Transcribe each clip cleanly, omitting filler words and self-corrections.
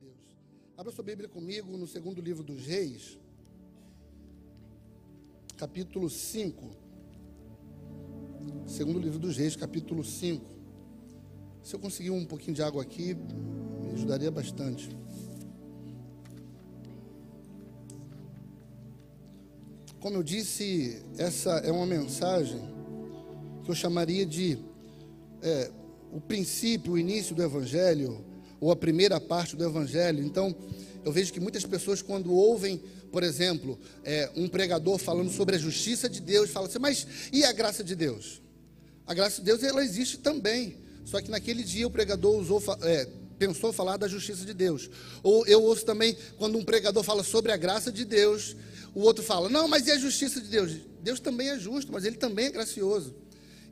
Deus. Abra sua Bíblia comigo no segundo livro dos Reis, capítulo 5. Segundo livro dos Reis, capítulo 5. Se eu conseguir um pouquinho de água aqui, me ajudaria bastante. Como eu disse, essa é uma mensagem que eu chamaria de o princípio, o início do Evangelho, ou a primeira parte do Evangelho. Então, eu vejo que muitas pessoas, quando ouvem, por exemplo, um pregador falando sobre a justiça de Deus, falam assim, mas e a graça de Deus? A graça de Deus, ela existe também, só que naquele dia o pregador pensou falar da justiça de Deus. Ou eu ouço também, quando um pregador fala sobre a graça de Deus, o outro fala, não, mas e a justiça de Deus? Deus também é justo, mas Ele também é gracioso.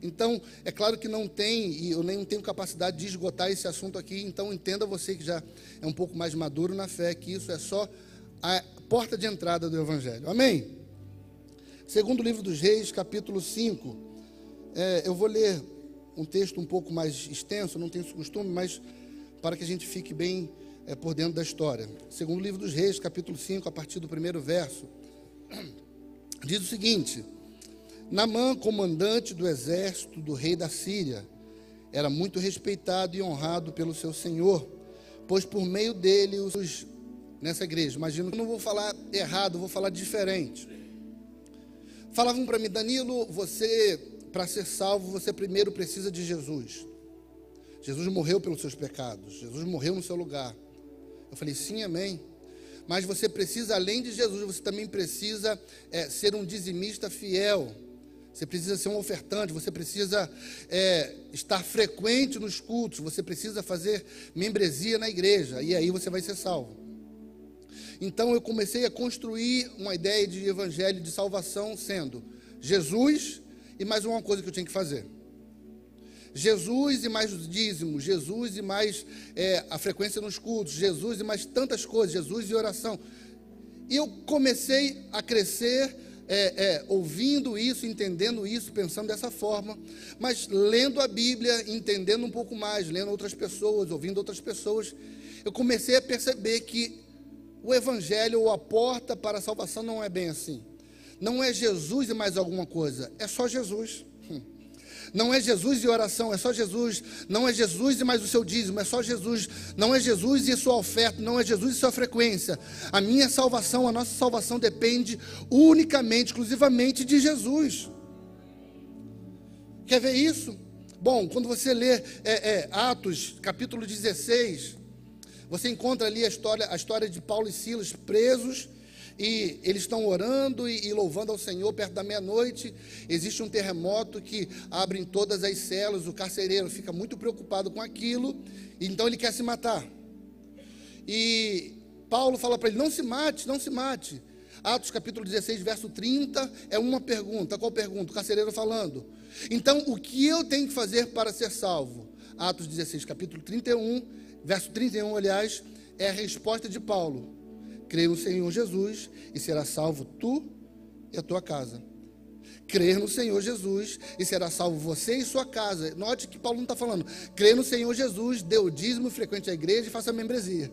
Então, é claro que não tem, e eu nem tenho capacidade de esgotar esse assunto aqui, então entenda você que já é um pouco mais maduro na fé, que isso é só a porta de entrada do Evangelho. Amém? Segundo livro dos Reis, capítulo 5, eu vou ler um texto um pouco mais extenso, não tenho esse costume, mas para que a gente fique bem por dentro da história. Segundo livro dos Reis, capítulo 5, a partir do primeiro verso, diz o seguinte: Naamã, comandante do exército do rei da Síria, era muito respeitado e honrado pelo seu senhor, pois por meio dele, nessa igreja, imagino que eu não vou falar errado, vou falar diferente. Falavam para mim, Danilo, você, para ser salvo, você primeiro precisa de Jesus. Jesus morreu pelos seus pecados, Jesus morreu no seu lugar. Eu falei, sim, amém. Mas você precisa, além de Jesus, você também precisa ser um dizimista fiel. Você precisa ser um ofertante, você precisa estar frequente nos cultos, você precisa fazer membresia na igreja, e aí você vai ser salvo. Então eu comecei a construir uma ideia de evangelho de salvação, sendo Jesus e mais uma coisa que eu tinha que fazer. Jesus e mais os dízimos, Jesus e mais a frequência nos cultos, Jesus e mais tantas coisas, Jesus e oração. E eu comecei a crescer ouvindo isso, entendendo isso, pensando dessa forma, mas lendo a Bíblia, entendendo um pouco mais, lendo outras pessoas, ouvindo outras pessoas, eu comecei a perceber que o Evangelho ou a porta para a salvação não é bem assim. Não é Jesus e mais alguma coisa, é só Jesus. Não é Jesus e oração, é só Jesus. Não é Jesus e mais o seu dízimo, é só Jesus. Não é Jesus e sua oferta, não é Jesus e sua frequência. A minha salvação, a nossa salvação depende unicamente, exclusivamente de Jesus. Quer ver isso? Bom, quando você lê Atos, capítulo 16, você encontra ali a história de Paulo e Silas presos, e eles estão orando e louvando ao Senhor perto da meia-noite. Existe um terremoto que abre em todas as celas, o carcereiro fica muito preocupado com aquilo, então ele quer se matar. E Paulo fala para ele, não se mate, não se mate. Atos capítulo 16, verso 30, é uma pergunta. Qual pergunta? O carcereiro falando. Então, o que eu tenho que fazer para ser salvo? Atos 16, capítulo 31, verso 31, aliás, é a resposta de Paulo. Crê no Senhor Jesus e será salvo tu e a tua casa. Crer no Senhor Jesus e será salvo você e sua casa. Note que Paulo não está falando, crê no Senhor Jesus, dê o dízimo, frequente a igreja e faça a membresia.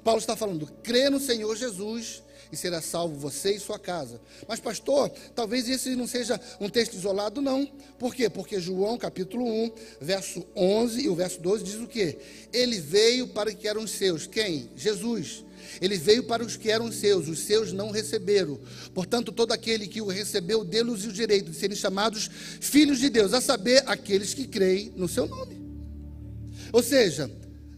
Paulo está falando, crê no Senhor Jesus e será salvo você e sua casa. Mas pastor, talvez esse não seja um texto isolado, não. Por quê? Porque João capítulo 1, verso 11 e o verso 12 diz o quê? Ele veio para os que eram os seus. Quem? Jesus. Ele veio para os que eram os seus não receberam. Portanto, todo aquele que o recebeu, deu-lhes o direito de serem chamados filhos de Deus, a saber, aqueles que creem no seu nome. Ou seja,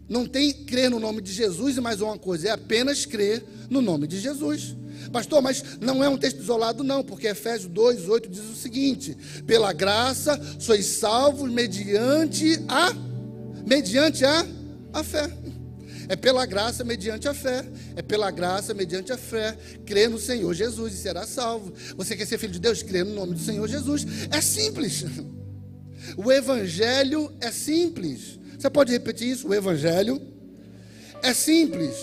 não tem crer no nome de Jesus e mais uma coisa, é apenas crer no nome de Jesus. Pastor, mas não é um texto isolado não, porque Efésios 2, 8 diz o seguinte, pela graça sois salvos mediante a fé. É pela graça mediante a fé, é pela graça mediante a fé, crê no Senhor Jesus e será salvo. Você quer ser filho de Deus? Crê no nome do Senhor Jesus, é simples. O Evangelho é simples. Você pode repetir isso? O Evangelho é simples.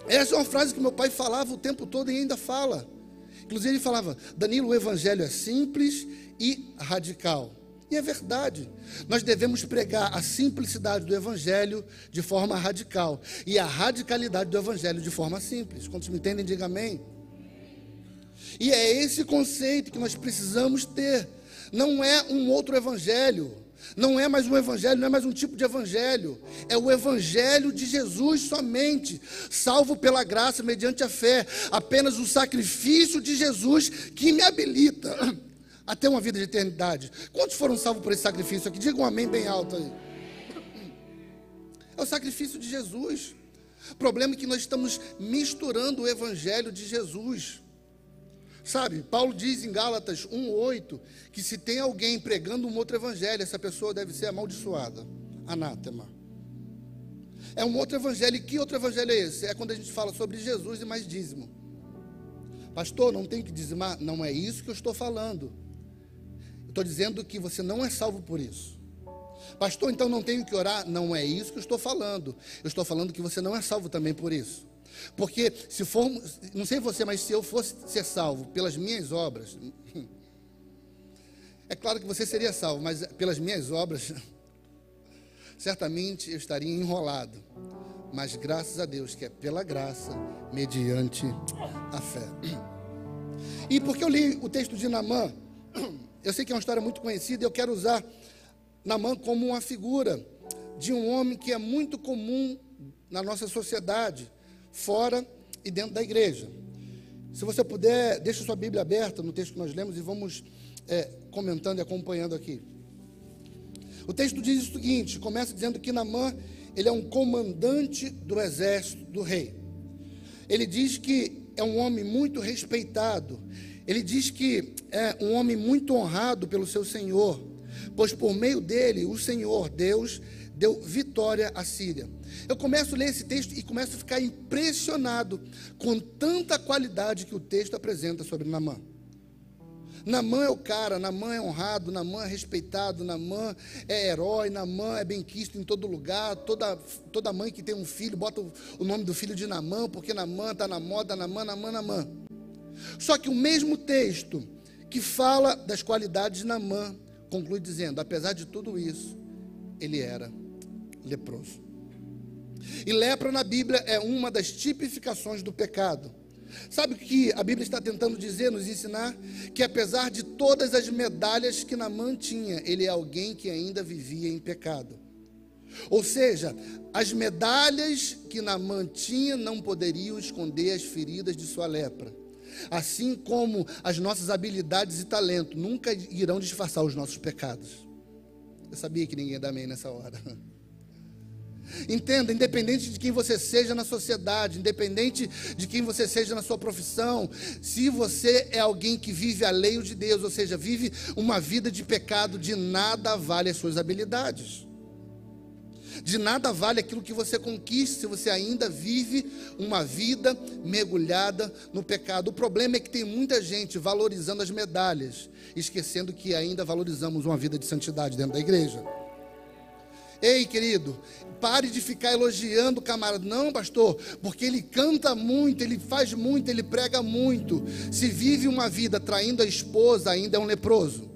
Essa é uma frase que meu pai falava o tempo todo e ainda fala. Inclusive ele falava, Danilo, o Evangelho é simples e radical. E é verdade. Nós devemos pregar a simplicidade do Evangelho de forma radical e a radicalidade do Evangelho de forma simples. Quantos me entendem, diga amém. E é esse conceito que nós precisamos ter. Não é um outro Evangelho. Não é mais um Evangelho, não é mais um tipo de Evangelho. É o Evangelho de Jesus somente. Salvo pela graça mediante a fé. Apenas o sacrifício de Jesus que me habilita a ter uma vida de eternidade. Quantos foram salvos por esse sacrifício aqui? Digam um amém bem alto aí. É o sacrifício de Jesus. O problema é que nós estamos misturando o Evangelho de Jesus. Sabe, Paulo diz em Gálatas 1:8 que se tem alguém pregando um outro evangelho, essa pessoa deve ser amaldiçoada, anátema. É um outro evangelho. E que outro evangelho é esse? É quando a gente fala sobre Jesus e mais dízimo. Pastor, não tem que dizimar? Não é isso que eu estou falando. Eu estou dizendo que você não é salvo por isso. Pastor, então não tenho que orar? Não é isso que eu estou falando. Eu estou falando que você não é salvo também por isso. Porque se for, não sei você, mas se eu fosse ser salvo pelas minhas obras, é claro que você seria salvo, mas pelas minhas obras, certamente eu estaria enrolado. Mas graças a Deus, que é pela graça, mediante a fé. E porque eu li o texto de Naamã, eu sei que é uma história muito conhecida, e eu quero usar Naamã como uma figura de um homem que é muito comum na nossa sociedade, fora e dentro da igreja. Se você puder, deixa sua Bíblia aberta no texto que nós lemos e vamos comentando e acompanhando aqui. O texto diz o seguinte, começa dizendo que Naamã, ele é um comandante do exército do rei. Ele diz que é um homem muito respeitado. Ele diz que é um homem muito honrado pelo seu Senhor, pois por meio dele, o Senhor, Deus, deu vitória à Síria. Eu começo a ler esse texto e começo a ficar impressionado com tanta qualidade que o texto apresenta sobre Naamã. Naamã é o cara, Naamã é honrado, Naamã é respeitado, Naamã é herói, Naamã é benquisto em todo lugar. Toda mãe que tem um filho bota o nome do filho de Naamã, porque Naamã está na moda, Naamã. Só que o mesmo texto que fala das qualidades de Naamã conclui dizendo, apesar de tudo isso, ele era leproso. E lepra na Bíblia é uma das tipificações do pecado. Sabe o que a Bíblia está tentando dizer, nos ensinar? Que apesar de todas as medalhas que Naamã tinha, ele é alguém que ainda vivia em pecado. Ou seja, as medalhas que Naamã tinha não poderiam esconder as feridas de sua lepra. Assim como as nossas habilidades e talento nunca irão disfarçar os nossos pecados. Eu sabia que ninguém ia dar amém nessa hora. Entenda, independente de quem você seja na sociedade, independente de quem você seja na sua profissão, se você é alguém que vive a lei de Deus, ou seja, vive uma vida de pecado, de nada vale as suas habilidades. De nada vale aquilo que você conquista se você ainda vive uma vida mergulhada no pecado. O problema é que tem muita gente valorizando as medalhas, esquecendo que ainda valorizamos uma vida de santidade dentro da igreja. Ei, querido, pare de ficar elogiando o camarada. Não, pastor, porque ele canta muito, ele faz muito, ele prega muito. Se vive uma vida traindo a esposa, ainda é um leproso.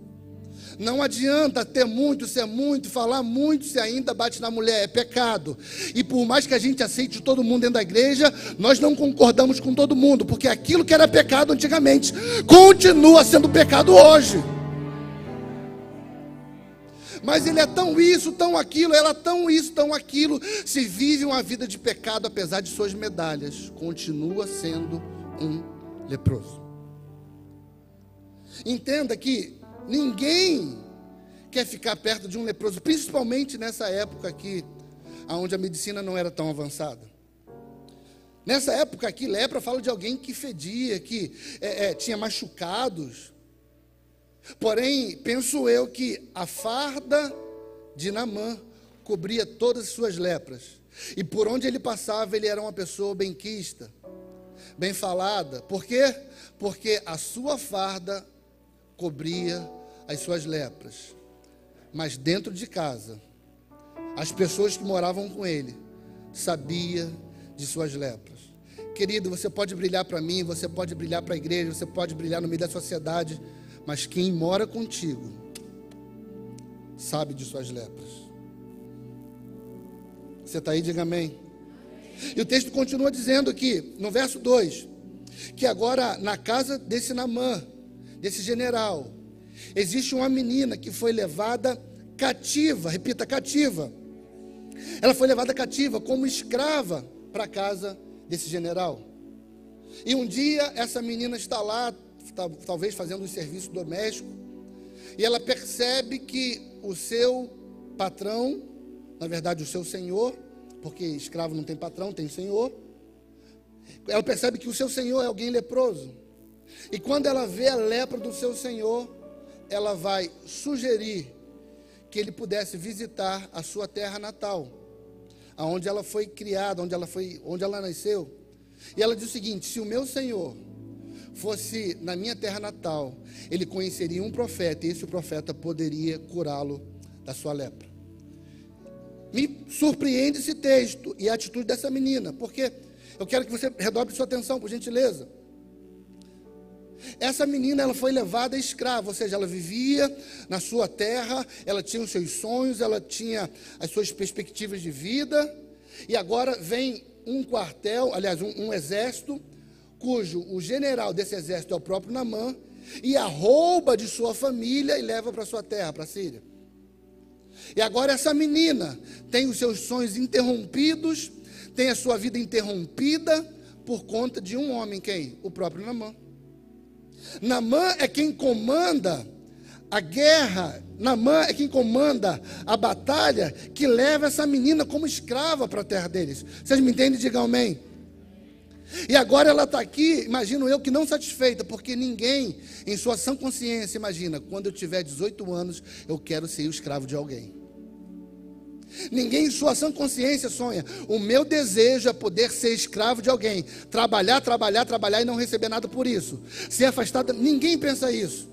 Não adianta ter muito, ser muito, falar muito, se ainda bate na mulher, é pecado. E por mais que a gente aceite todo mundo dentro da igreja, nós não concordamos com todo mundo, porque aquilo que era pecado antigamente, continua sendo pecado hoje. Mas ele é tão isso, tão aquilo, ela tão isso, tão aquilo. Se vive uma vida de pecado, apesar de suas medalhas, continua sendo um leproso. Entenda que ninguém quer ficar perto de um leproso, principalmente nessa época aqui, onde a medicina não era tão avançada. Nessa época aqui, lepra fala de alguém que fedia, que tinha machucados. Porém, penso eu que a farda de Naamã cobria todas as suas lepras. E por onde ele passava, ele era uma pessoa benquista, bem falada. Por quê? Porque a sua farda cobria as suas lepras. Mas dentro de casa, as pessoas que moravam com ele sabiam de suas lepras. Querido, você pode brilhar para mim, você pode brilhar para a igreja, você pode brilhar no meio da sociedade, mas quem mora contigo sabe de suas lepras. Você está aí, diga amém. E o texto continua dizendo aqui, no verso 2, que agora na casa desse Naamã, desse general, existe uma menina que foi levada cativa, repita, cativa. Ela foi levada cativa como escrava para a casa desse general. E um dia essa menina está lá, talvez fazendo um serviço doméstico, e ela percebe que o seu patrão, na verdade o seu senhor, porque escravo não tem patrão, tem senhor, ela percebe que o seu senhor é alguém leproso. E quando ela vê a lepra do seu senhor, ela vai sugerir que ele pudesse visitar a sua terra natal, aonde ela foi criada, onde ela nasceu. E ela diz o seguinte: se o meu senhor fosse na minha terra natal, ele conheceria um profeta, e esse profeta poderia curá-lo da sua lepra. Me surpreende esse texto e a atitude dessa menina, porque eu quero que você redobre sua atenção, por gentileza. Essa menina, ela foi levada escrava, ou seja, ela vivia na sua terra, ela tinha os seus sonhos, ela tinha as suas perspectivas de vida, e agora vem um quartel, aliás, um exército, cujo o general desse exército é o próprio Naamã, e a rouba de sua família e leva para sua terra, para a Síria. E agora essa menina tem os seus sonhos interrompidos, tem a sua vida interrompida por conta de um homem, quem? O próprio Naamã. Naamã é quem comanda a guerra, Naamã é quem comanda a batalha que leva essa menina como escrava para a terra deles. Vocês me entendem? Digam amém. E agora ela está aqui, imagino eu, que não satisfeita, porque ninguém em sua sã consciência imagina: quando eu tiver 18 anos, eu quero ser o escravo de alguém. Ninguém em sua sã consciência sonha: o meu desejo é poder ser escravo de alguém, trabalhar e não receber nada por isso, ser afastado. Ninguém pensa isso.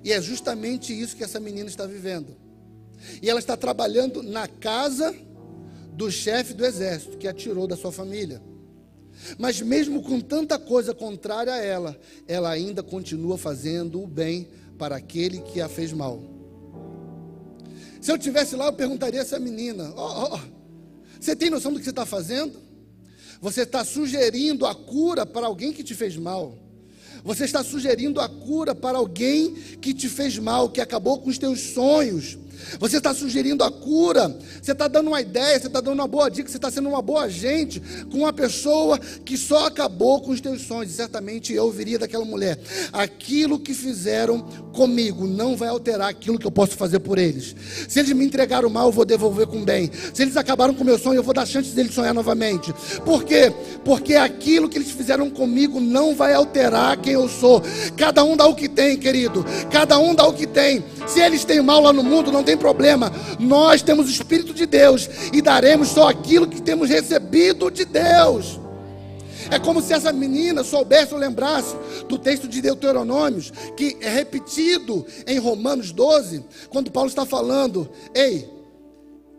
E é justamente isso que essa menina está vivendo. E ela está trabalhando na casa do chefe do exército, que a tirou da sua família. Mas mesmo com tanta coisa contrária a ela, ela ainda continua fazendo o bem para aquele que a fez mal. Se eu estivesse lá, eu perguntaria a essa menina: você tem noção do que você está fazendo? Você está sugerindo a cura para alguém que te fez mal. Você está sugerindo a cura para alguém que te fez mal, que acabou com os teus sonhos. Você está sugerindo a cura, você está dando uma ideia, você está dando uma boa dica, você está sendo uma boa agente com uma pessoa que só acabou com os teus sonhos. E certamente eu ouviria daquela mulher: aquilo que fizeram comigo não vai alterar aquilo que eu posso fazer por eles. Se eles me entregaram mal, eu vou devolver com bem. Se eles acabaram com o meu sonho, eu vou dar chance deles sonhar novamente. Por quê? Porque aquilo que eles fizeram comigo não vai alterar quem eu sou. Cada um dá o que tem, querido. Cada um dá o que tem. Se eles têm mal lá no mundo, não tem problema. Nós temos o Espírito de Deus e daremos só aquilo que temos recebido de Deus. É como se essa menina soubesse ou lembrasse do texto de Deuteronômios, que é repetido em Romanos 12, quando Paulo está falando: ei,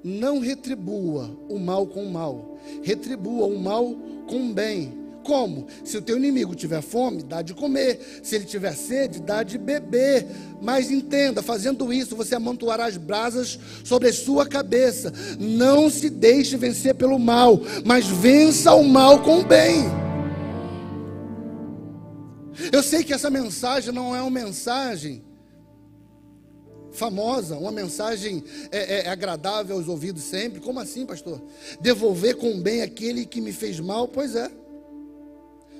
não retribua o mal com o mal, retribua o mal com o bem. Como? Se o teu inimigo tiver fome, dá de comer. Se ele tiver sede, dá de beber. Mas entenda, fazendo isso, você amontoará as brasas sobre a sua cabeça. Não se deixe vencer pelo mal, mas vença o mal com o bem. Eu sei que essa mensagem não é uma mensagem famosa, uma mensagem agradável aos ouvidos sempre. Como assim, pastor? Devolver com o bem aquele que me fez mal? Pois é.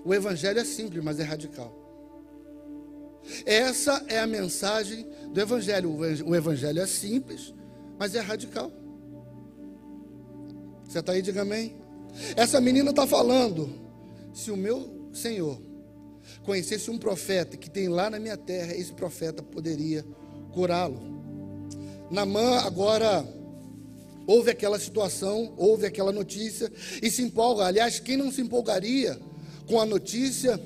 O evangelho é simples, mas é radical. Essa é a mensagem do evangelho. O evangelho é simples, mas é radical. Você está aí, diga amém. Essa menina está falando: se o meu Senhor conhecesse um profeta que tem lá na minha terra, esse profeta poderia curá-lo. Naamã agora ouve aquela situação, ouve aquela notícia e se empolga. Aliás, quem não se empolgaria com a notícia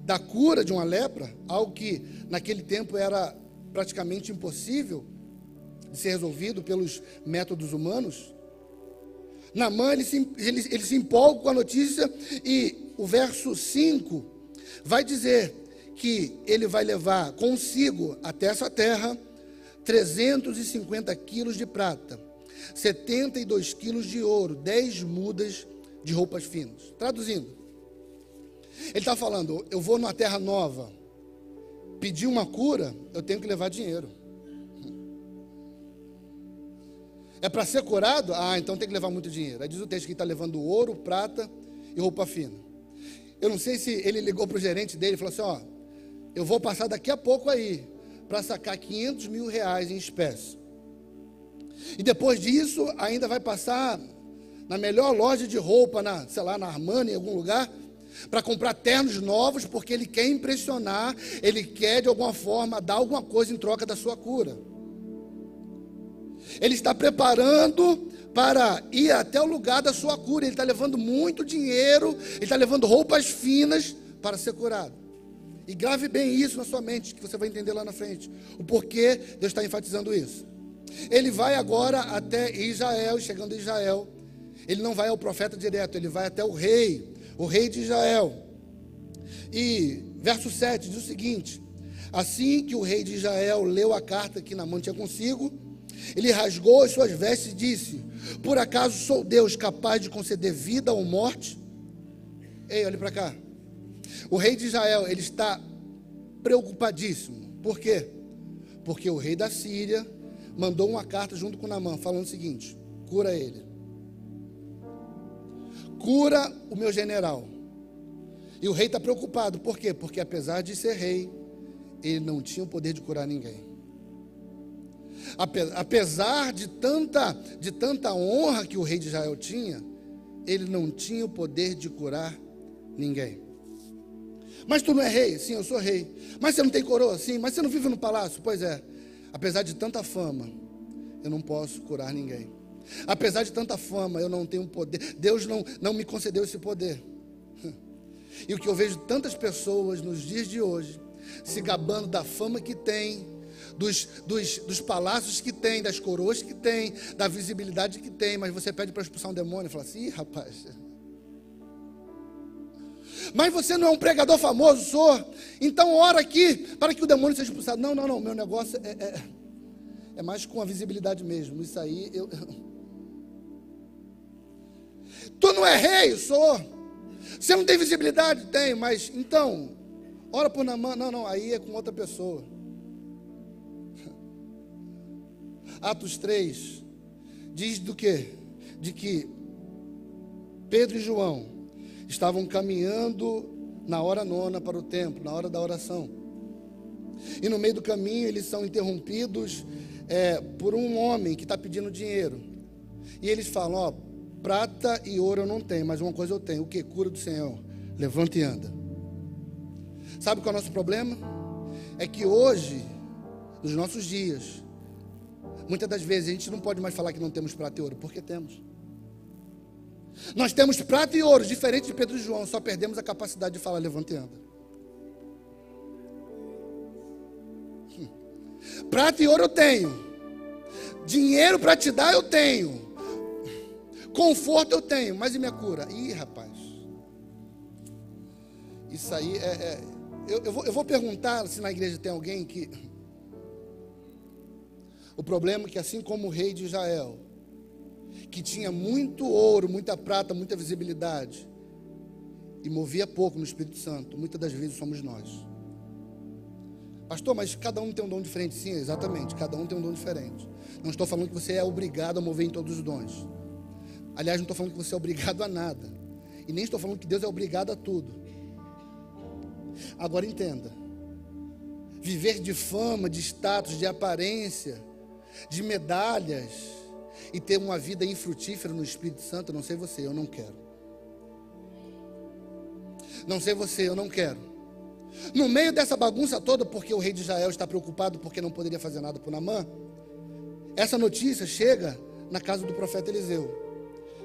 da cura de uma lepra, algo que naquele tempo era praticamente impossível de ser resolvido pelos métodos humanos? Naamã, ele se empolga com a notícia, e o verso 5 vai dizer que ele vai levar consigo até essa terra 350 quilos de prata, 72 quilos de ouro, 10 mudas de roupas finas. Traduzindo, ele está falando, eu vou numa terra nova, pedir uma cura, eu tenho que levar dinheiro. É para ser curado? Ah, então tem que levar muito dinheiro. Aí diz o texto que ele está levando ouro, prata e roupa fina. Eu não sei se ele ligou para o gerente dele e falou assim, ó, eu vou passar daqui a pouco aí, para sacar 500 mil reais em espécie. E depois disso, ainda vai passar na melhor loja de roupa, sei lá, na Armani, em algum lugar, para comprar ternos novos, porque ele quer impressionar, ele quer de alguma forma dar alguma coisa em troca da sua cura. Ele está preparando para ir até o lugar da sua cura, ele está levando muito dinheiro, ele está levando roupas finas para ser curado. E grave bem isso na sua mente, que você vai entender lá na frente, o porquê Deus está enfatizando isso. Ele vai agora até Israel, e chegando em Israel, ele não vai ao profeta direto, ele vai até o rei de Israel. E verso 7 diz o seguinte: assim que o rei de Israel leu a carta que Naamã tinha consigo, ele rasgou as suas vestes e disse: por acaso sou Deus capaz de conceder vida ou morte? Ei, olhe para cá. O rei de Israel, ele está preocupadíssimo. Por quê? Porque o rei da Síria mandou uma carta junto com Naamã, falando o seguinte: cura ele. Cura o meu general. E o rei está preocupado. Por quê? Porque apesar de ser rei, ele não tinha o poder de curar ninguém. Apesar de tanta honra que o rei de Israel tinha, ele não tinha o poder de curar ninguém. Mas tu não é rei? Sim, eu sou rei. Mas você não tem coroa? Sim. Mas você não vive no palácio? Pois é. Apesar de tanta fama, eu não posso curar ninguém. Apesar de tanta fama, eu não tenho poder. Deus não me concedeu esse poder. E o que eu vejo tantas pessoas nos dias de hoje, se gabando da fama que tem, dos palácios que tem, das coroas que tem, da visibilidade que tem, mas você pede para expulsar um demônio e fala assim: ih, rapaz, mas você não é um pregador famoso, sou? Então ora aqui para que o demônio seja expulsado. Não, meu negócio é mais com a visibilidade mesmo. Isso aí, tu não é rei? Sou. Você não tem visibilidade? Tenho, mas então, ora por Naamã. Não, aí é com outra pessoa. Atos 3 diz do quê? De que Pedro e João estavam caminhando na hora nona para o templo, na hora da oração. E no meio do caminho eles são interrompidos por um homem que está pedindo dinheiro. E eles falam: ó, prata e ouro eu não tenho, mas uma coisa eu tenho. O que? Cura do Senhor. Levanta e anda. Sabe qual é o nosso problema? É que hoje, nos nossos dias, muitas das vezes a gente não pode mais falar que não temos prata e ouro, porque temos. Nós temos prata e ouro, diferente de Pedro e João, só perdemos a capacidade de falar levanta e anda. Prata e ouro eu tenho, dinheiro para te dar eu tenho, conforto eu tenho, mas e minha cura? Ih, rapaz, isso aí eu vou perguntar se na igreja tem alguém que... O problema é que, assim como o rei de Israel, que tinha muito ouro, muita prata, muita visibilidade, e movia pouco no Espírito Santo, muitas das vezes somos nós. Pastor, mas cada um tem um dom diferente. Sim, exatamente, cada um tem um dom diferente. Não estou falando que você é obrigado a mover em todos os dons. Aliás, não estou falando que você é obrigado a nada. E nem estou falando que Deus é obrigado a tudo. Agora entenda: viver de fama, de status, de aparência, de medalhas, e ter uma vida infrutífera no Espírito Santo, não sei você, eu não quero. Não sei você, eu não quero. No meio dessa bagunça toda, porque o rei de Israel está preocupado porque não poderia fazer nada por Naamã, essa notícia chega na casa do profeta Eliseu,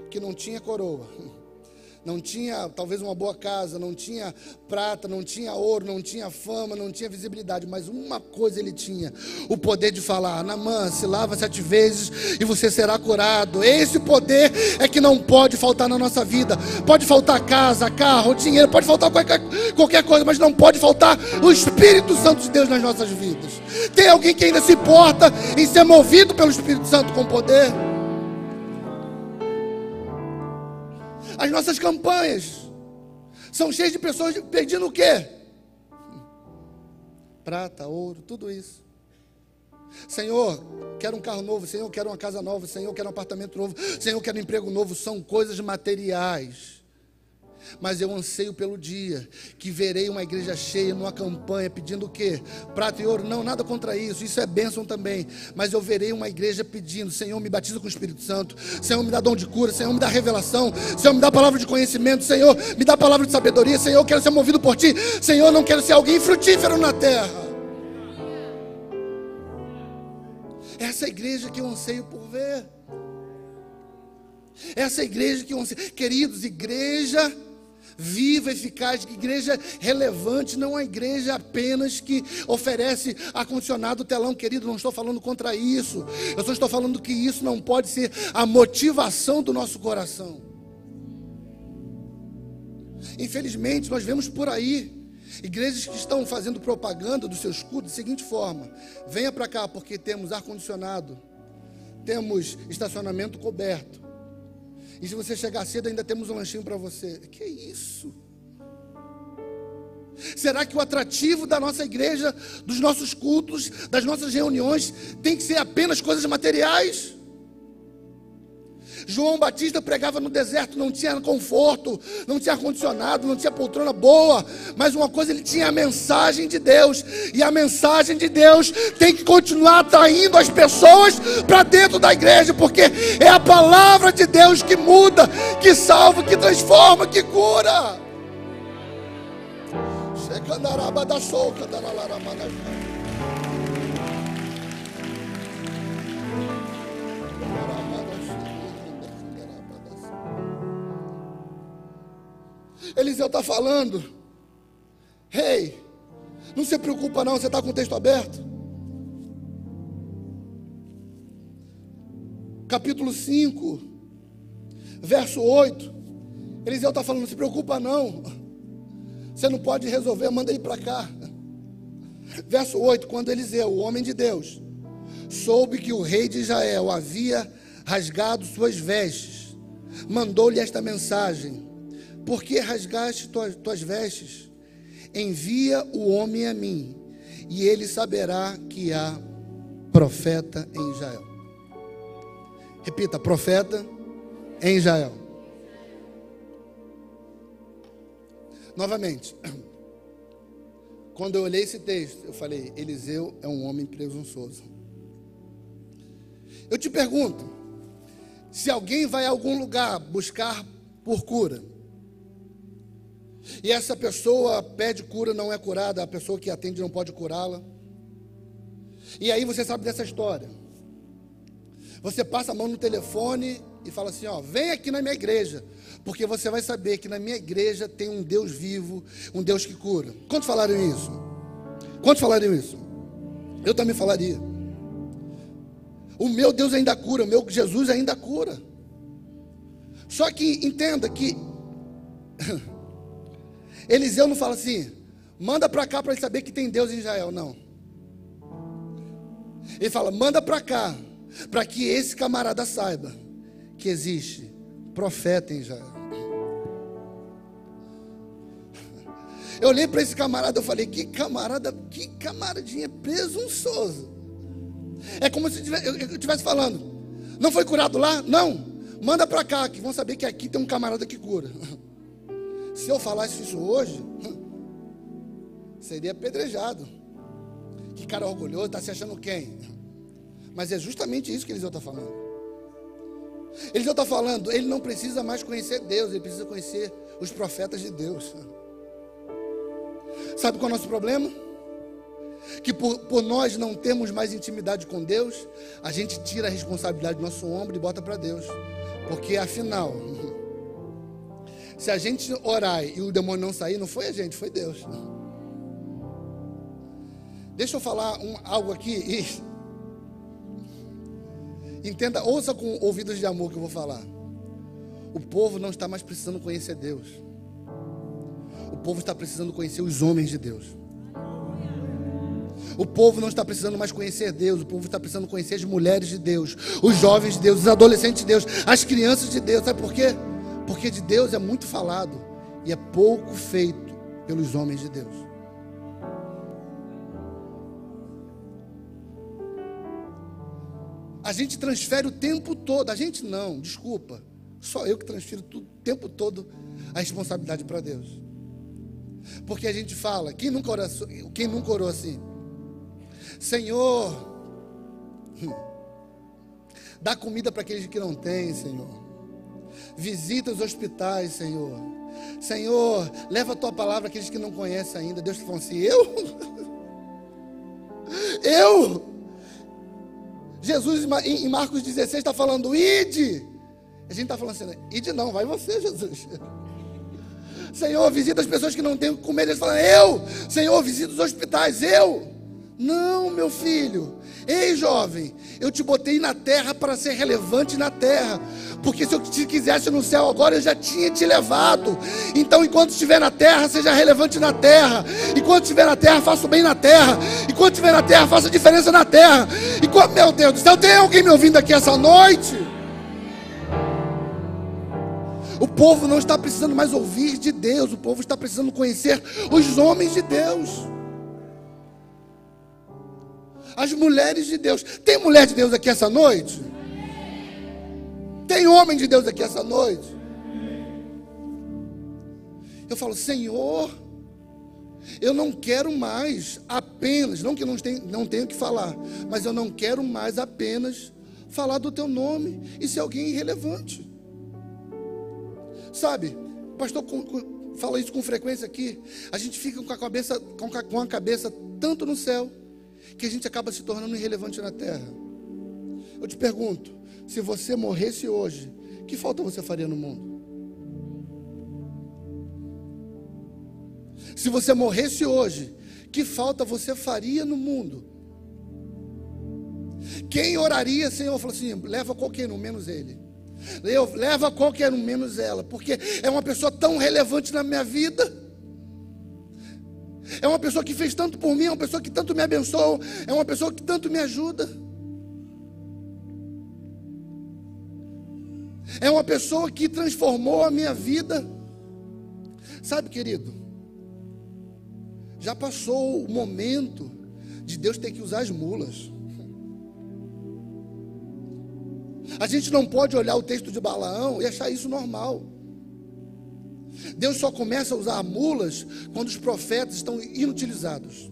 que não tinha coroa, não tinha talvez uma boa casa, não tinha prata, não tinha ouro, não tinha fama, não tinha visibilidade, mas uma coisa ele tinha: o poder de falar: Naamã, se lava 7 vezes e você será curado. Esse poder é que não pode faltar na nossa vida. Pode faltar casa, carro, dinheiro, pode faltar qualquer coisa, mas não pode faltar o Espírito Santo de Deus nas nossas vidas. Tem alguém que ainda se importa em ser movido pelo Espírito Santo com poder? As nossas campanhas são cheias de pessoas pedindo o quê? Prata, ouro, tudo isso. Senhor, quero um carro novo. Senhor, quero uma casa nova. Senhor, quero um apartamento novo. Senhor, quero um emprego novo. São coisas materiais. Mas eu anseio pelo dia que verei uma igreja cheia numa campanha pedindo o quê? Prata e ouro? Não, nada contra isso, isso é bênção também. Mas eu verei uma igreja pedindo: Senhor, me batiza com o Espírito Santo. Senhor, me dá dom de cura. Senhor, me dá revelação. Senhor, me dá palavra de conhecimento. Senhor, me dá palavra de sabedoria. Senhor, eu quero ser movido por Ti. Senhor, não quero ser alguém frutífero na terra. Essa é a igreja que eu anseio por ver. Essa é a igreja que eu anseio. Queridos, igreja viva, eficaz, igreja relevante, não é igreja apenas que oferece ar-condicionado, telão. Querido, não estou falando contra isso. Eu só estou falando que isso não pode ser a motivação do nosso coração. Infelizmente, nós vemos por aí igrejas que estão fazendo propaganda dos seus cultos da seguinte forma: venha para cá porque temos ar-condicionado, temos estacionamento coberto, e se você chegar cedo ainda temos um lanchinho para você. Que isso? Será que o atrativo da nossa igreja, dos nossos cultos, das nossas reuniões, tem que ser apenas coisas materiais? João Batista pregava no deserto, não tinha conforto, não tinha ar-condicionado, não tinha poltrona boa, mas uma coisa, ele tinha a mensagem de Deus, e a mensagem de Deus tem que continuar atraindo as pessoas para dentro da igreja, porque é a palavra de Deus que muda, que salva, que transforma, que cura. Eliseu está falando: Ei, não se preocupa não, você está com o texto aberto? Capítulo 5, verso 8. Eliseu está falando: não se preocupa não, você não pode resolver, manda ele para cá. Verso 8: quando Eliseu, o homem de Deus, soube que o rei de Israel havia rasgado suas vestes, mandou-lhe esta mensagem: por que rasgaste tuas vestes? Envia o homem a mim, e ele saberá que há profeta em Israel. Repita: profeta em Israel. Novamente, quando eu olhei esse texto, eu falei: Eliseu é um homem presunçoso. Eu te pergunto, se alguém vai a algum lugar buscar por cura, e essa pessoa pede cura, não é curada, a pessoa que atende não pode curá-la, e aí você sabe dessa história, você passa a mão no telefone e fala assim: ó, vem aqui na minha igreja, porque você vai saber que na minha igreja tem um Deus vivo, um Deus que cura. Quantos falaram isso? Quantos falaram isso? Eu também falaria. O meu Deus ainda cura, o meu Jesus ainda cura. Só que entenda que Eliseu não fala assim: manda para cá para ele saber que tem Deus em Israel. Não. Ele fala: manda para cá, para que esse camarada saiba que existe profeta em Israel. Eu olhei para esse camarada, eu falei: que camaradinha presunçoso. É como se eu estivesse falando: não foi curado lá? Não, manda para cá, que vão saber que aqui tem um camarada que cura. Se eu falasse isso hoje, seria apedrejado. Que cara orgulhoso, está se achando quem? Mas é justamente isso que Eliseu está falando. Eliseu está falando: ele não precisa mais conhecer Deus, ele precisa conhecer os profetas de Deus. Sabe qual é o nosso problema? Que por nós não termos mais intimidade com Deus, a gente tira a responsabilidade do nosso ombro e bota para Deus. Porque afinal, Se a gente orar e o demônio não sair, não foi a gente, foi Deus. Deixa eu falar algo aqui e entenda, ouça com ouvidos de amor que eu vou falar. O povo não está mais precisando conhecer Deus. O povo está precisando conhecer os homens de Deus. O povo não está precisando mais conhecer Deus. O povo está precisando conhecer as mulheres de Deus, os jovens de Deus, os adolescentes de Deus, as crianças de Deus. Sabe por quê? Porque de Deus é muito falado e é pouco feito pelos homens de Deus. A gente transfere o tempo todo. A gente não, desculpa. Só eu que transfiro o tempo todo a responsabilidade para Deus. Porque a gente fala, quem nunca orou assim? Senhor, dá comida para aqueles que não têm, Senhor. Visita os hospitais, Senhor. Senhor, leva a tua palavra àqueles que não conhecem ainda. Deus está falando assim, eu? Jesus em Marcos 16 está falando, ide. A gente está falando assim, ide não, vai você, Jesus. Senhor, visita as pessoas que não têm o que comer. Eles falam, Senhor, visita os hospitais, Não, meu filho. Ei, jovem, eu te botei na terra para ser relevante na terra. Porque se eu te quisesse no céu agora, eu já tinha te levado. Então, enquanto estiver na terra, seja relevante na terra. Enquanto estiver na terra, faça o bem na terra. Enquanto estiver na terra, faça a diferença na terra. Meu Deus do céu, tem alguém me ouvindo aqui essa noite? O povo não está precisando mais ouvir de Deus. O povo está precisando conhecer os homens de Deus, as mulheres de Deus. Tem mulher de Deus aqui essa noite? Tem homem de Deus aqui essa noite? Eu falo, Senhor, eu não quero mais apenas, não que eu não tenho que falar, mas eu não quero mais apenas falar do teu nome e ser alguém irrelevante. Sabe, o pastor fala isso com frequência aqui. A gente fica com a cabeça tanto no céu, que a gente acaba se tornando irrelevante na terra. Eu te pergunto, se você morresse hoje, que falta você faria no mundo? Se você morresse hoje, que falta você faria no mundo? Quem oraria, Senhor, falou assim, leva qualquer um, menos ele. Leva qualquer um, menos ela, porque é uma pessoa tão relevante na minha vida. É uma pessoa que fez tanto por mim, é uma pessoa que tanto me abençoa, é uma pessoa que tanto me ajuda. É uma pessoa que transformou a minha vida. Sabe, querido, já passou o momento de Deus ter que usar as mulas. A gente não pode olhar o texto de Balaão e achar isso normal. Deus só começa a usar mulas quando os profetas estão inutilizados.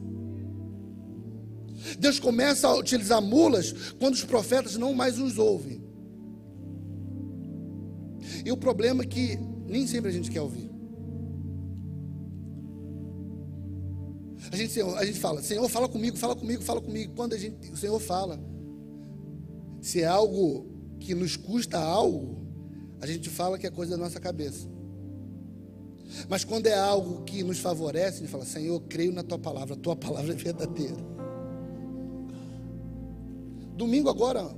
Deus começa a utilizar mulas quando os profetas não mais os ouvem. E o problema é que nem sempre a gente quer ouvir. A gente fala, Senhor, fala comigo, fala comigo, fala comigo. Quando o Senhor fala, se é algo que nos custa algo, a gente fala que é coisa da nossa cabeça. Mas quando é algo que nos favorece, a gente fala, Senhor, eu creio na tua palavra é verdadeira. Domingo agora,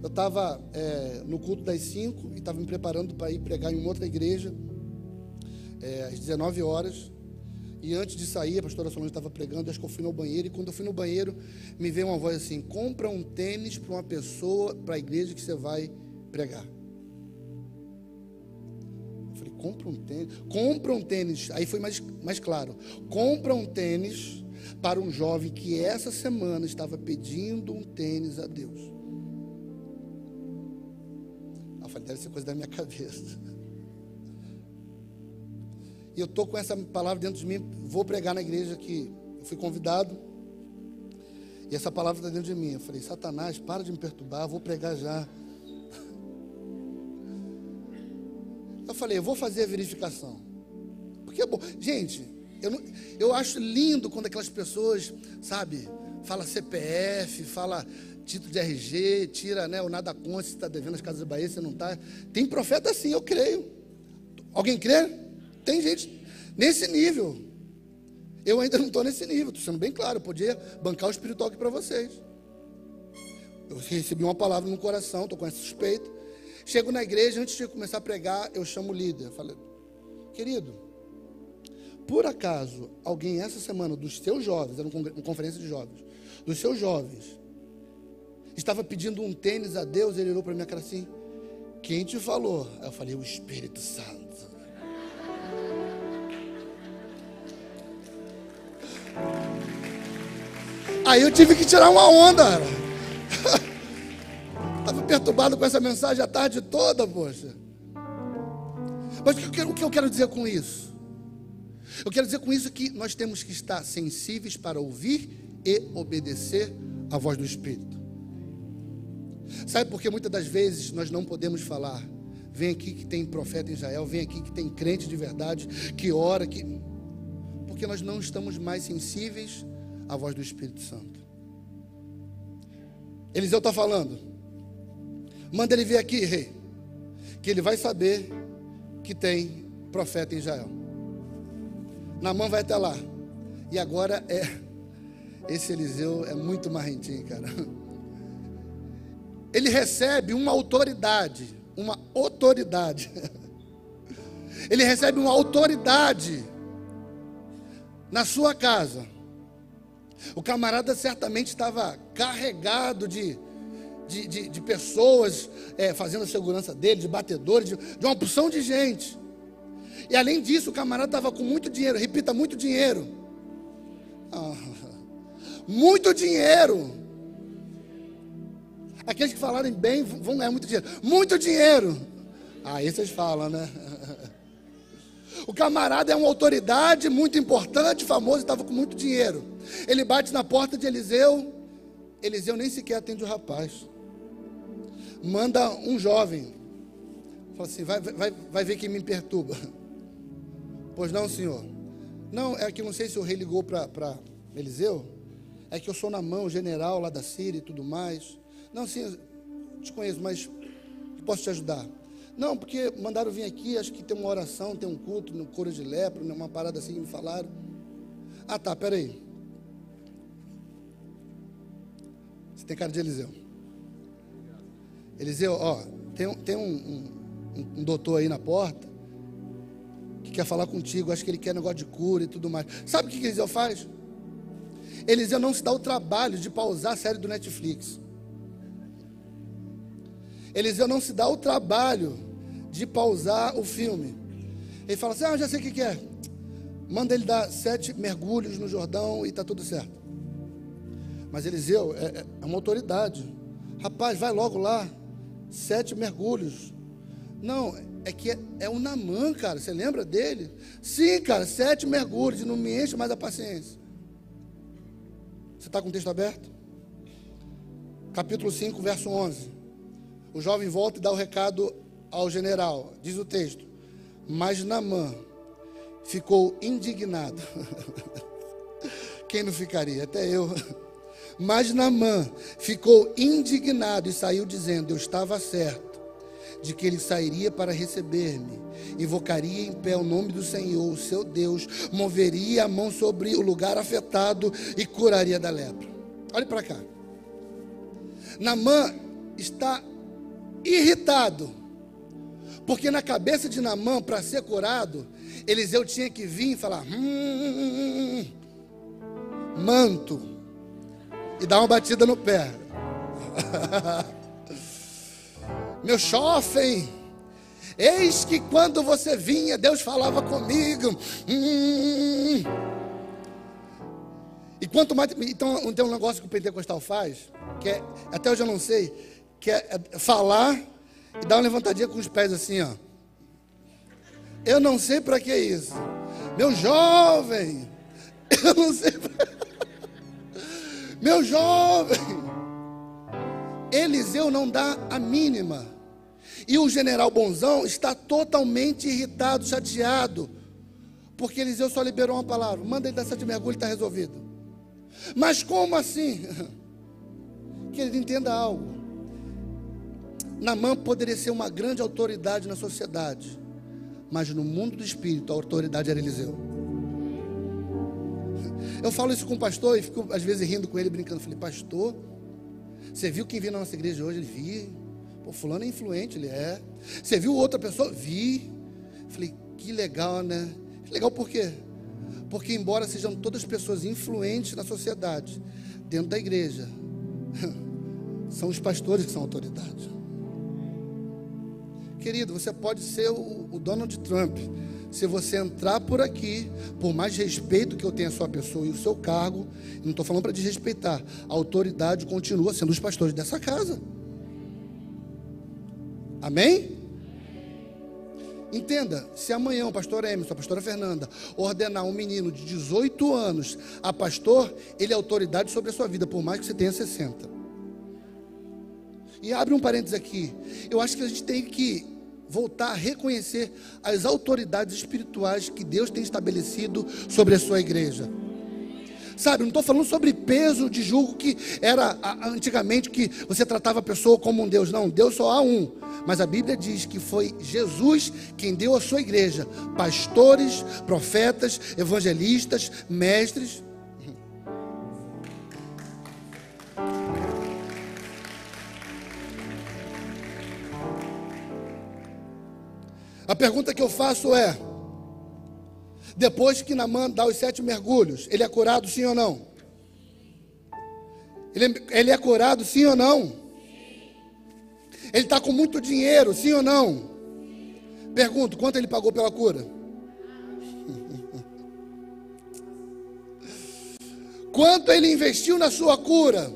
eu estava no culto das 5 e estava me preparando para ir pregar em uma outra igreja, às 19 horas. E antes de sair, a pastora Solange estava pregando, acho que eu fui no banheiro, e quando eu fui no banheiro, me veio uma voz assim, compra um tênis para uma pessoa, para a igreja que você vai pregar. Eu falei, compra um tênis, aí foi mais claro, compra um tênis para um jovem que essa semana estava pedindo um tênis a Deus. Eu falei, deve ser coisa da minha cabeça. E eu estou com essa palavra dentro de mim, vou pregar na igreja que eu fui convidado, e essa palavra está dentro de mim. Eu falei, Satanás, para de me perturbar, vou pregar já. Eu falei, eu vou fazer a verificação. Porque é bom. Gente, eu acho lindo quando aquelas pessoas, sabe, fala CPF, fala título de RG, tira, né, o nada consta, se está devendo as Casas de Bahia, você não está. Tem profeta assim, eu creio. Alguém crê? Tem gente nesse nível. Eu ainda não estou nesse nível, estou sendo bem claro, eu podia bancar o espiritual aqui para vocês. Eu recebi uma palavra no coração, estou com essa suspeita. Chego na igreja, antes de começar a pregar, eu chamo o líder. Falei, querido, por acaso, alguém essa semana dos seus jovens, era uma conferência de jovens, dos seus jovens, estava pedindo um tênis a Deus, ele olhou para minha cara assim, quem te falou? Aí eu falei, o Espírito Santo. Aí eu tive que tirar uma onda. Estava perturbado com essa mensagem a tarde toda, poxa. Mas o que eu quero dizer com isso? Eu quero dizer com isso que nós temos que estar sensíveis para ouvir e obedecer à voz do Espírito. Sabe por que muitas das vezes nós não podemos falar? Vem aqui que tem profeta em Israel, vem aqui que tem crente de verdade, que ora, porque nós não estamos mais sensíveis à voz do Espírito Santo. Eliseu está falando. Manda ele vir aqui, rei, que ele vai saber que tem profeta em Israel. Naamã vai até lá. E agora esse Eliseu é muito marrentinho, cara. Ele recebe uma autoridade. Ele recebe uma autoridade na sua casa. O camarada certamente estava carregado de pessoas fazendo a segurança dele, de batedores, de uma porção de gente. E além disso, o camarada estava com muito dinheiro. Repita, muito dinheiro. Muito dinheiro. Aqueles que falarem bem vão ganhar muito dinheiro. Muito dinheiro. Aí vocês falam, né? O camarada é uma autoridade muito importante, famoso, estava com muito dinheiro. Ele bate na porta de Eliseu. Eliseu nem sequer atende o rapaz. Manda um jovem. Fala assim, vai ver quem me perturba. Pois não, senhor. Não, é que não sei se o rei ligou para Eliseu. É que eu sou Naamã, o general lá da Síria e tudo mais. Não, sim, eu te conheço, mas posso te ajudar? Não, porque mandaram vir aqui, acho que tem uma oração, tem um culto no coro de lepra, uma parada assim que me falaram. Ah, tá, peraí. Você tem cara de Eliseu. Eliseu, ó, tem um doutor aí na porta que quer falar contigo, acho que ele quer negócio de cura e tudo mais. Sabe o que Eliseu faz? Eliseu não se dá o trabalho de pausar a série do Netflix. Eliseu não se dá o trabalho de pausar o filme. Ele fala assim, já sei o que é. Manda ele dar 7 mergulhos no Jordão e está tudo certo. Mas Eliseu é uma autoridade. Rapaz, vai logo lá. 7 mergulhos. Não, é que é o Naamã, cara. Você lembra dele? Sim, cara, 7 mergulhos. E não me enche mais a paciência. Você está com o texto aberto? Capítulo 5, verso 11. O jovem volta e dá o recado ao general. Diz o texto. Mas Naamã ficou indignado. Quem não ficaria? Até eu. Mas Naamã ficou indignado e saiu dizendo, eu estava certo de que ele sairia para receber-me, invocaria em pé o nome do Senhor, o seu Deus, moveria a mão sobre o lugar afetado e curaria da lepra. Olhe para cá. Naamã está irritado, porque na cabeça de Naamã, para ser curado, Eliseu tinha que vir e falar, manto, e dar uma batida no pé. Meu jovem, eis que quando você vinha, Deus falava comigo. E quanto mais, então tem um negócio que o pentecostal faz, que é, até hoje eu não sei, que é falar e dar uma levantadinha com os pés assim, ó. Eu não sei para que isso. Meu jovem, eu não sei meu jovem. Eliseu não dá a mínima. E o general bonzão está totalmente irritado, chateado, porque Eliseu só liberou uma palavra. Manda ele dar 7 mergulhos e está resolvido. Mas como assim? Querido, entenda algo. Naamã poderia ser uma grande autoridade na sociedade, mas no mundo do espírito a autoridade era Eliseu. Eu falo isso com o pastor e fico às vezes rindo com ele, brincando. Falei, pastor, você viu quem veio na nossa igreja hoje? Ele vi. Pô, fulano é influente, ele é. Você viu outra pessoa? Vi. Falei, que legal, né? Legal por quê? Porque embora sejam todas pessoas influentes na sociedade, dentro da igreja, são os pastores que são autoridade. Querido, você pode ser o Donald Trump. Se você entrar por aqui, por mais respeito que eu tenha a sua pessoa e o seu cargo, não estou falando para desrespeitar, a autoridade continua sendo os pastores dessa casa. Amém? Entenda, se amanhã o pastor Emerson, a pastora Fernanda, ordenar um menino de 18 anos a pastor, ele é autoridade sobre a sua vida, por mais que você tenha 60. E abre um parênteses aqui, eu acho que a gente tem que voltar a reconhecer as autoridades espirituais que Deus tem estabelecido sobre a sua igreja. Sabe, não estou falando sobre peso de julgo que era antigamente, que você tratava a pessoa como um Deus. Não, Deus só há um. Mas a Bíblia diz que foi Jesus quem deu à sua igreja pastores, profetas, evangelistas, mestres. A pergunta que eu faço é: depois que Naamã dá os 7 mergulhos, ele é curado sim ou não? Ele é curado sim ou não? Ele está com muito dinheiro, sim ou não? Pergunto, quanto ele pagou pela cura? Quanto ele investiu na sua cura?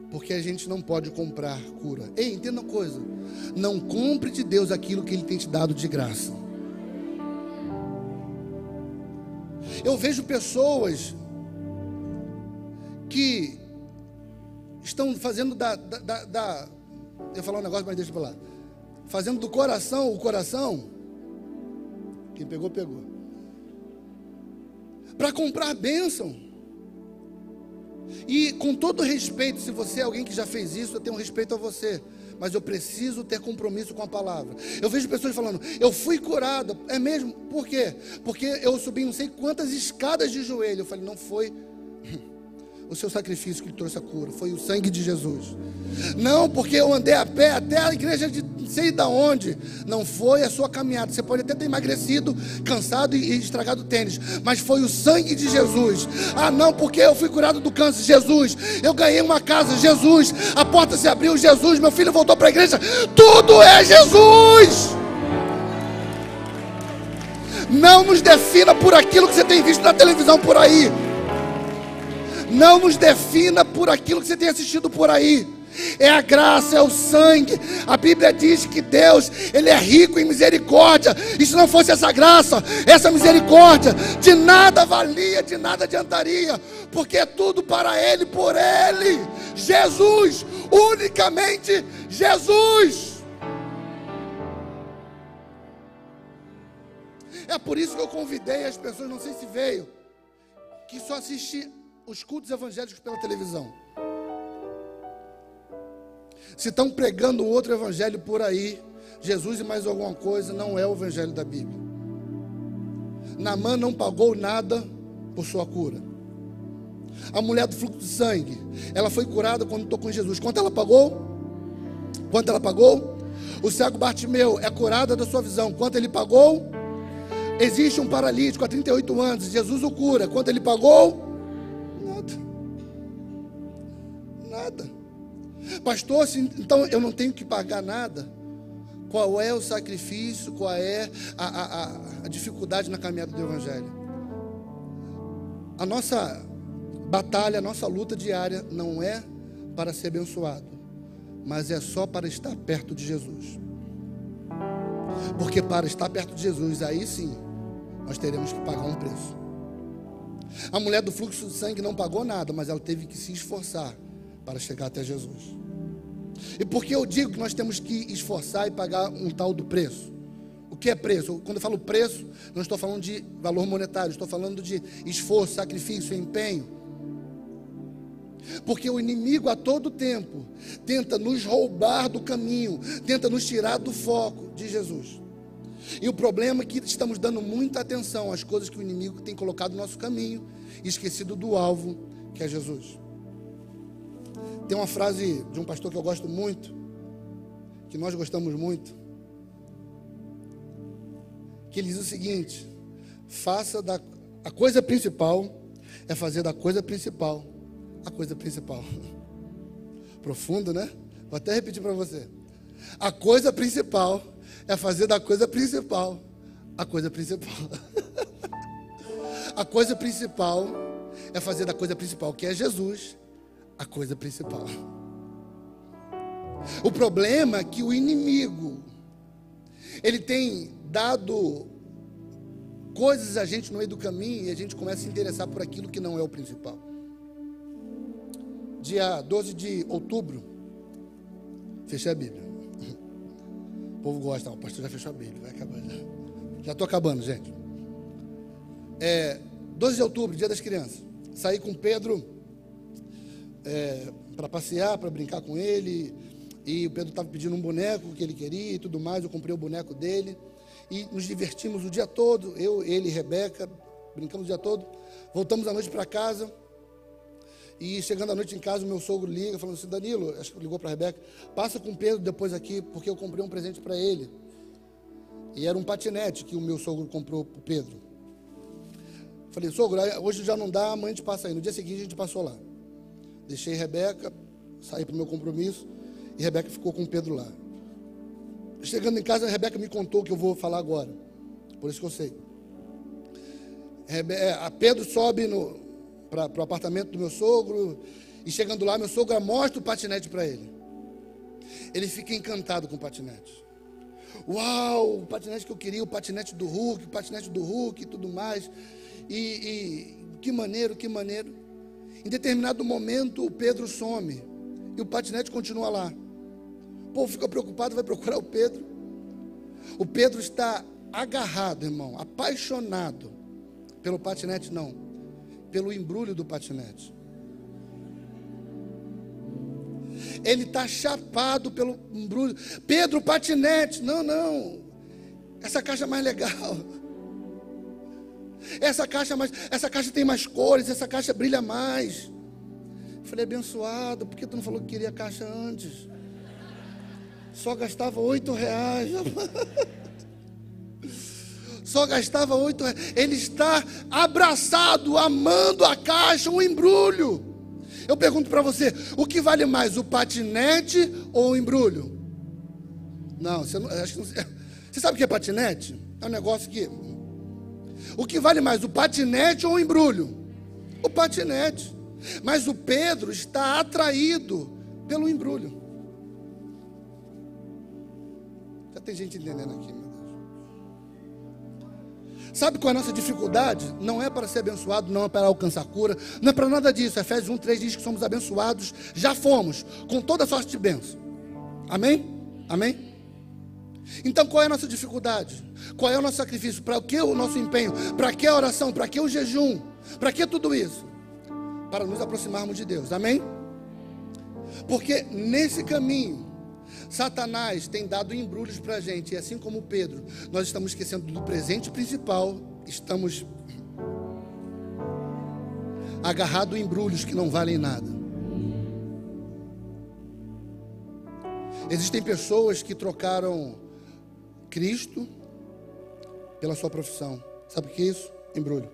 Porque a gente não pode comprar cura. Ei, entenda uma coisa: não compre de Deus aquilo que Ele tem te dado de graça. Eu vejo pessoas que estão fazendo eu ia falar um negócio, mas deixa eu falar. Fazendo do coração o coração. Quem pegou, pegou. Para comprar bênção. E com todo respeito, se você é alguém que já fez isso, eu tenho respeito a você, mas eu preciso ter compromisso com a palavra. Eu vejo pessoas falando, eu fui curado. É mesmo? Por quê? Porque eu subi não sei quantas escadas de joelho. Eu falei, não foi o seu sacrifício que trouxe a cura, foi o sangue de Jesus. Não, porque eu andei a pé até a igreja de não sei de onde. Não foi a sua caminhada. Você pode até ter emagrecido, cansado e estragado o tênis, mas foi o sangue de Jesus. Ah não, porque eu fui curado do câncer, Jesus. Eu ganhei uma casa, Jesus. A porta se abriu, Jesus. Meu filho voltou para a igreja. Tudo é Jesus. Não nos defina por aquilo que você tem visto na televisão por aí. Não nos defina por aquilo que você tem assistido por aí. É a graça, é o sangue. A Bíblia diz que Deus, Ele é rico em misericórdia. E se não fosse essa graça, essa misericórdia, de nada valia, de nada adiantaria. Porque é tudo para Ele, por Ele. Jesus, unicamente Jesus. É por isso que eu convidei as pessoas, não sei se veio, que só assiste os cultos evangélicos pela televisão. Se estão pregando um outro evangelho por aí, Jesus e mais alguma coisa, não é o evangelho da Bíblia. Naamã não pagou nada por sua cura. A mulher do fluxo de sangue, ela foi curada quando tocou em Jesus. Quanto ela pagou? Quanto ela pagou? O cego Bartimeu é curado da sua visão. Quanto ele pagou? Existe um paralítico há 38 anos, Jesus o cura. Quanto ele pagou? Nada. Pastor, então eu não tenho que pagar nada? Qual é o sacrifício? Qual é a dificuldade na caminhada do evangelho? A nossa batalha, a nossa luta diária não é para ser abençoado, mas é só para estar perto de Jesus. Porque para estar perto de Jesus, aí sim nós teremos que pagar um preço. A mulher do fluxo de sangue não pagou nada, mas ela teve que se esforçar para chegar até Jesus. E por que eu digo que nós temos que esforçar e pagar um tal do preço? O que é preço? Quando eu falo preço, não estou falando de valor monetário, estou falando de esforço, sacrifício, empenho. Porque o inimigo a todo tempo tenta nos roubar do caminho, tenta nos tirar do foco de Jesus. E o problema é que estamos dando muita atenção às coisas que o inimigo tem colocado no nosso caminho e esquecido do alvo, que é Jesus. Tem uma frase de um pastor que eu gosto muito, que nós gostamos muito, que ele diz o seguinte: a coisa principal é fazer da coisa principal a coisa principal. Profundo, né? Vou até repetir para você. A coisa principal é fazer da coisa principal a coisa principal. A coisa principal é fazer da coisa principal, que é Jesus, a coisa principal. O problema é que o inimigo, ele tem dado coisas a gente no meio do caminho e a gente começa a se interessar por aquilo que não é o principal. Dia 12 de outubro, fechei a Bíblia. O povo gosta, o pastor já fechou a Bíblia, vai acabar já. Já estou acabando, gente. 12 de outubro, dia das crianças. Saí com o Pedro para passear, para brincar com ele. E o Pedro estava pedindo um boneco que ele queria e tudo mais. Eu comprei o boneco dele. E nos divertimos o dia todo. Eu, ele e Rebeca, brincamos o dia todo. Voltamos à noite para casa. E chegando à noite em casa, o meu sogro liga, falando assim: Danilo, acho que ligou para a Rebeca, passa com o Pedro depois aqui, porque eu comprei um presente para ele. E era um patinete que o meu sogro comprou para o Pedro. Falei: sogro, hoje já não dá, amanhã a gente passa aí. No dia seguinte a gente passou lá. Deixei Rebeca, saí para o meu compromisso, e Rebeca ficou com o Pedro lá. Chegando em casa, a Rebeca me contou o que eu vou falar agora. Por isso que eu sei. A Pedro sobe para o apartamento do meu sogro, e chegando lá, meu sogro mostra o patinete para ele. Ele fica encantado com o patinete. Uau, o patinete que eu queria, o patinete do Hulk e tudo mais. E que maneiro, que maneiro. Em determinado momento, o Pedro some e o patinete continua lá. O povo fica preocupado, vai procurar o Pedro. O Pedro está agarrado, irmão, apaixonado pelo patinete, não, pelo embrulho do patinete. Ele está chapado pelo embrulho. Pedro, patinete. Não. Essa caixa é mais legal. Essa caixa tem mais cores. Essa caixa brilha mais. Eu falei: abençoado, por que tu não falou que queria a caixa antes? Só gastava R$8. Só gastava R$8. Ele está abraçado, amando a caixa, o embrulho. Eu pergunto para você: o que vale mais, o patinete ou o embrulho? Não, acho que não, você sabe o que é patinete? É um negócio que... O que vale mais, o patinete ou o embrulho? O patinete. Mas o Pedro está atraído pelo embrulho. Já tem gente entendendo aqui, meu Deus. Sabe qual é a nossa dificuldade? Não é para ser abençoado, não é para alcançar cura, não é para nada disso. Efésios 1:3 diz que somos abençoados, já fomos, com toda sorte de bênção. Amém? Amém? Então qual é a nossa dificuldade? Qual é o nosso sacrifício? Para que o nosso empenho? Para que a oração? Para que o jejum? Para que tudo isso? Para nos aproximarmos de Deus. Amém? Porque nesse caminho Satanás tem dado embrulhos para a gente. E assim como Pedro, nós estamos esquecendo do presente principal. Estamos agarrados em embrulhos que não valem nada. Existem pessoas que trocaram Cristo pela sua profissão. Sabe o que é isso? Embrulho.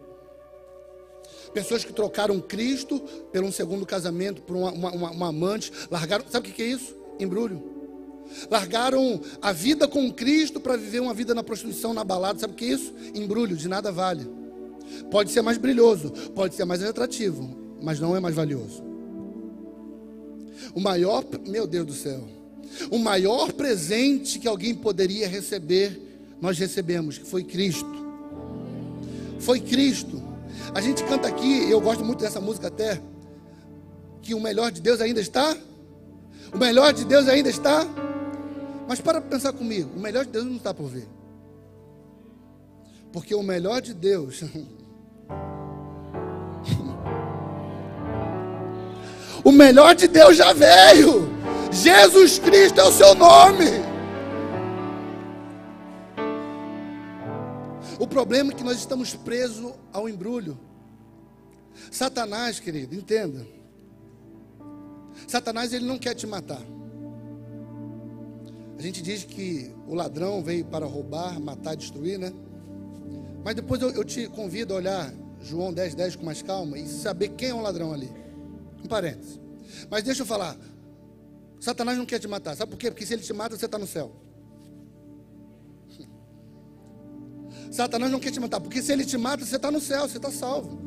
Pessoas que trocaram Cristo por um segundo casamento, por uma amante. Largaram, sabe o que é isso? Embrulho. Largaram a vida com Cristo para viver uma vida na prostituição, na balada. Sabe o que é isso? Embrulho, de nada vale. Pode ser mais brilhoso, pode ser mais atrativo, mas não é mais valioso. O maior, meu Deus do céu, o maior presente que alguém poderia receber, nós recebemos, que foi Cristo. Foi Cristo. A gente canta aqui, eu gosto muito dessa música até, que o melhor de Deus ainda está. O melhor de Deus ainda está. Mas para pensar comigo, o melhor de Deus não está por vir. Porque o melhor de Deus, o melhor de Deus já veio. Jesus Cristo é o seu nome. O problema é que nós estamos presos ao embrulho. Satanás, querido, entenda. Satanás, ele não quer te matar. A gente diz que o ladrão veio para roubar, matar, destruir, né? Mas depois eu te convido a olhar João 10:10 com mais calma e saber quem é o ladrão ali. Um parênteses. Mas deixa eu falar. Satanás não quer te matar. Sabe por quê? Porque se ele te mata, você está no céu. Satanás não quer te matar. Porque se ele te mata, você está no céu, você está salvo.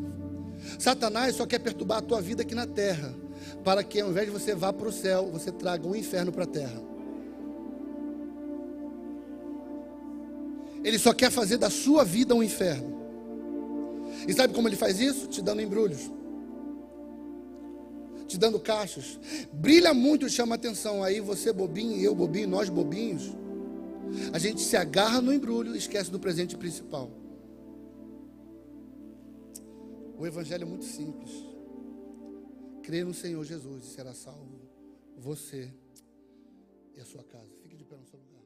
Satanás só quer perturbar a tua vida aqui na terra, para que ao invés de você vá para o céu, você traga um inferno para a terra. Ele só quer fazer da sua vida um inferno. E sabe como ele faz isso? Te dando embrulhos, te dando cachos. Brilha muito, chama atenção. Aí você bobinho, eu bobinho, nós bobinhos, a gente se agarra no embrulho e esquece do presente principal. O evangelho é muito simples. Crê no Senhor Jesus e será salvo você e a sua casa. Fique de pé no seu lugar.